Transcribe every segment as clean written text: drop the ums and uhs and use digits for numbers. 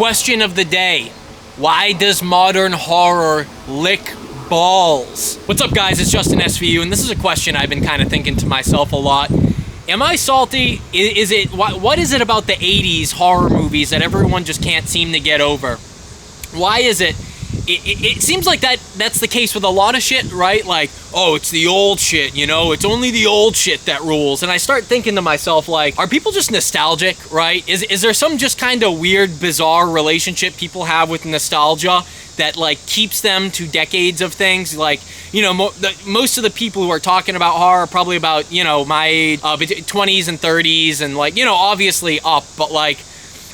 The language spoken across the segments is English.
Question of the day. Why does modern horror lick balls? What's up, guys? It's Justin SVU, and this is a question I've been kind of thinking to myself a lot. Am I salty? What is it about the 80s horror movies that everyone just can't seem to get over? Why is it? It seems like that's the case with a lot of shit, right? Like, oh, it's the old shit, you know? It's only the old shit that rules. And I start thinking to myself, like, are people just nostalgic, right? Is there some just kind of weird, bizarre relationship people have with nostalgia that, like, keeps them to decades of things? Like, you know, most of the people who are talking about horror are probably about, you know, my age, 20s and 30s, and, like, you know, obviously up, but, like,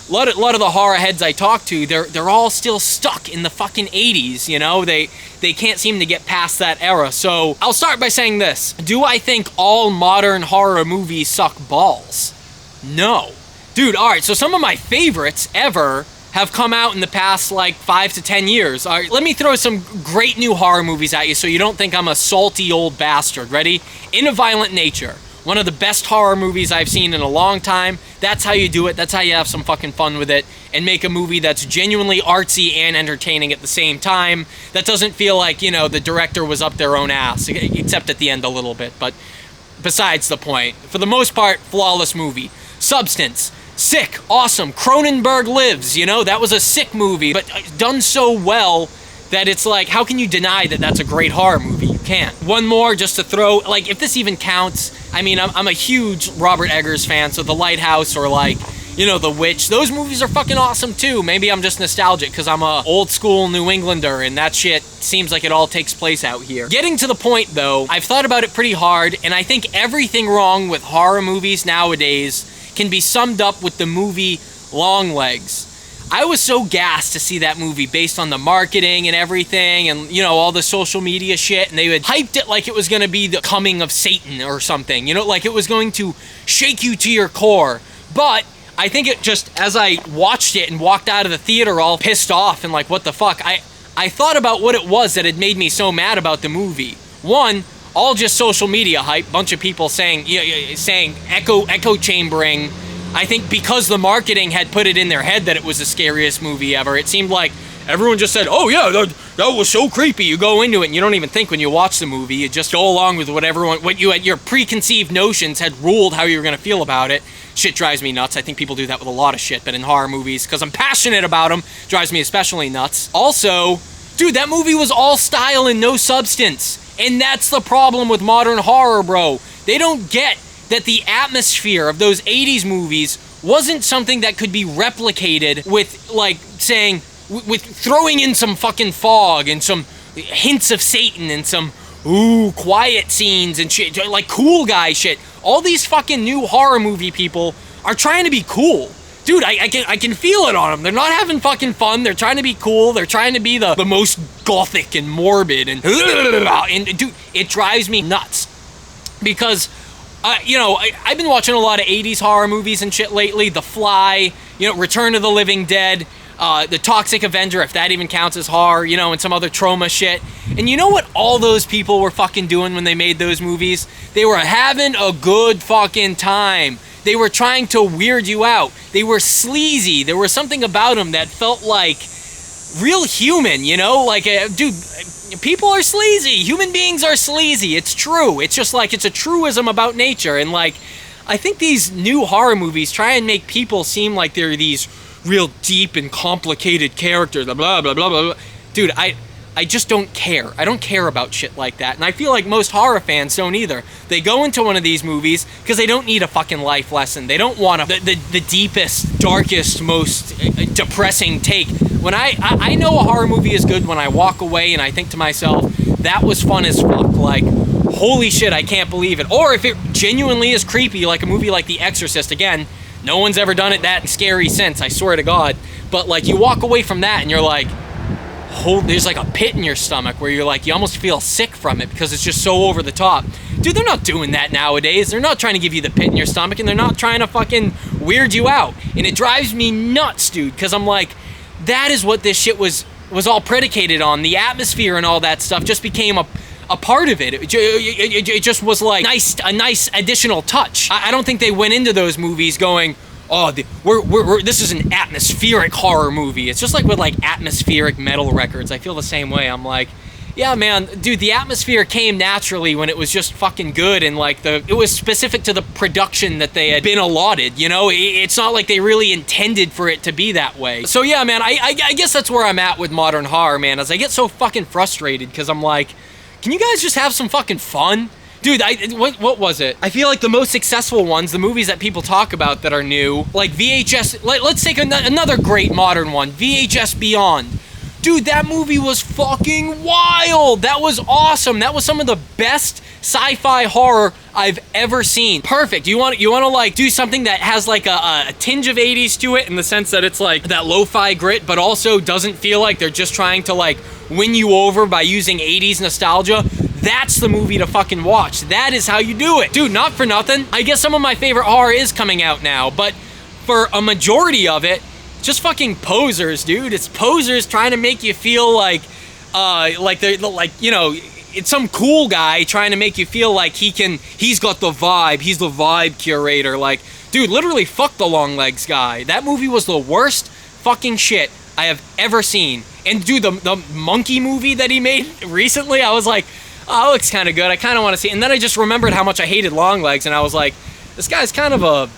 a lot of the horror heads I talk to, they're all still stuck in the fucking 80s, you know? They can't seem to get past that era. So I'll start by saying this. Do I think all modern horror movies suck balls? No. Dude, alright, so some of my favorites ever have come out in the past, like, 5 to 10 years. All right, let me throw some great new horror movies at you so you don't think I'm a salty old bastard. Ready? In a Violent Nature. One of the best horror movies I've seen in a long time. That's how you do it. That's how you have some fucking fun with it and make a movie that's genuinely artsy and entertaining at the same time. That doesn't feel like, you know, the director was up their own ass, except at the end a little bit. But besides the point, for the most part, flawless movie. Substance. Sick. Awesome. Cronenberg Lives, you know, that was a sick movie, but done so well that it's like, how can you deny that that's a great horror movie? You can't. One more just to throw, like, if this even counts, I mean, I'm a huge Robert Eggers fan, so The Lighthouse or, like, you know, The Witch, those movies are fucking awesome too. Maybe I'm just nostalgic because I'm a old school New Englander and that shit seems like it all takes place out here. Getting to the point though, I've thought about it pretty hard, and I think everything wrong with horror movies nowadays can be summed up with the movie Longlegs. I was so gassed to see that movie based on the marketing and everything and, you know, all the social media shit, and they had hyped it like it was going to be the coming of Satan or something, you know, like it was going to shake you to your core. But I think it just, as I watched it and walked out of the theater all pissed off and like, what the fuck, I thought about what it was that had made me so mad about the movie. One, all just social media hype, bunch of people saying echo chambering. I think because the marketing had put it in their head that it was the scariest movie ever, it seemed like everyone just said, oh yeah, that was so creepy. You go into it and you don't even think when you watch the movie. You just go along with what your preconceived notions had ruled how you were going to feel about it. Shit drives me nuts. I think people do that with a lot of shit, but in horror movies, because I'm passionate about them, drives me especially nuts. Also, dude, that movie was all style and no substance. And that's the problem with modern horror, bro. They don't get that the atmosphere of those 80s movies wasn't something that could be replicated with, like, saying, with throwing in some fucking fog and some hints of Satan and some, quiet scenes and shit, like cool guy shit. All these fucking new horror movie people are trying to be cool. Dude, I can feel it on them. They're not having fucking fun. They're trying to be cool. They're trying to be the most gothic and morbid and dude, it drives me nuts. Because you know, I've been watching a lot of 80s horror movies and shit lately. The Fly, you know, Return of the Living Dead, The Toxic Avenger, if that even counts as horror, you know, and some other trauma shit. And you know what all those people were fucking doing when they made those movies? They were having a good fucking time. They were trying to weird you out. They were sleazy. There was something about them that felt like real human, you know? Like, dude, people are sleazy. Human beings are sleazy. It's true. It's just like, it's a truism about nature. And like, I think these new horror movies try and make people seem like they're these real deep and complicated characters. Blah, blah, blah, blah, blah. Dude, I just don't care. I don't care about shit like that. And I feel like most horror fans don't either. They go into one of these movies because they don't need a fucking life lesson. They don't want the deepest, darkest, most depressing take. When I know a horror movie is good when I walk away and I think to myself, that was fun as fuck. Like, holy shit, I can't believe it. Or if it genuinely is creepy, like a movie like The Exorcist. Again, no one's ever done it that scary since, I swear to God. But like, you walk away from that and you're like, there's like a pit in your stomach where you're like, you almost feel sick from it because it's just so over the top. Dude, they're not doing that nowadays. They're not trying to give you the pit in your stomach, and they're not trying to fucking weird you out. And it drives me nuts, dude, because I'm like, that is what this shit was all predicated on. The atmosphere and all that stuff just became a part of it. It just was like a nice additional touch. I don't think they went into those movies going, oh, this is an atmospheric horror movie. It's just like with like atmospheric metal records. I feel the same way. I'm like, yeah, man, dude, the atmosphere came naturally when it was just fucking good, and like it was specific to the production that they had been allotted, you know? It's not like they really intended for it to be that way. So yeah, man, I guess that's where I'm at with modern horror, man, as I get so fucking frustrated, because I'm like, can you guys just have some fucking fun? Dude, what was it? I feel like the most successful ones, the movies that people talk about that are new, like VHS, let's take another great modern one, VHS Beyond. Dude, that movie was fucking wild. That was awesome. That was some of the best sci-fi horror I've ever seen. Perfect. You want to like do something that has like a tinge of 80s to it, in the sense that it's like that lo-fi grit, but also doesn't feel like they're just trying to like win you over by using 80s nostalgia. That's the movie to fucking watch. That is how you do it. Dude, not for nothing, I guess some of my favorite horror is coming out now, but for a majority of it, just fucking posers, dude. It's posers trying to make you feel like they're like, you know, it's some cool guy trying to make you feel like he's got the vibe. He's the vibe curator. Like, dude, literally fuck the long legs guy. That movie was the worst fucking shit I have ever seen. And dude, the monkey movie that he made recently, I was like, oh, it looks kind of good. I kind of want to see it. And then I just remembered how much I hated long legs, and I was like, this guy's kind of a,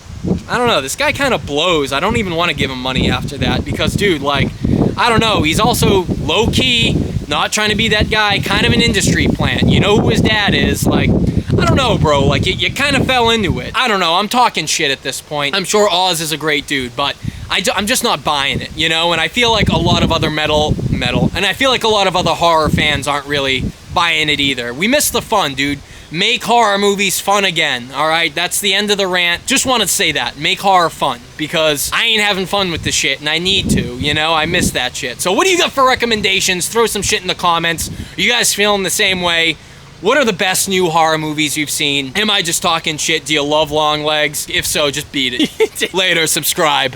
I don't know, this guy kind of blows. I don't even want to give him money after that, because, dude, like, I don't know, he's also low-key, not trying to be that guy, kind of an industry plant. You know who his dad is, like, I don't know, bro, like, you kind of fell into it. I don't know, I'm talking shit at this point. I'm sure Oz is a great dude, but I'm just not buying it, you know? And I feel like a lot of other metal, and I feel like a lot of other horror fans aren't really buying it either. We miss the fun, dude. Make horror movies fun again, all right? That's the end of the rant. Just want to say that. Make horror fun, because I ain't having fun with this shit, and I need to, you know? I miss that shit. So what do you got for recommendations? Throw some shit in the comments. Are you guys feeling the same way? What are the best new horror movies you've seen? Am I just talking shit? Do you love long legs? If so, just beat it. Later, subscribe.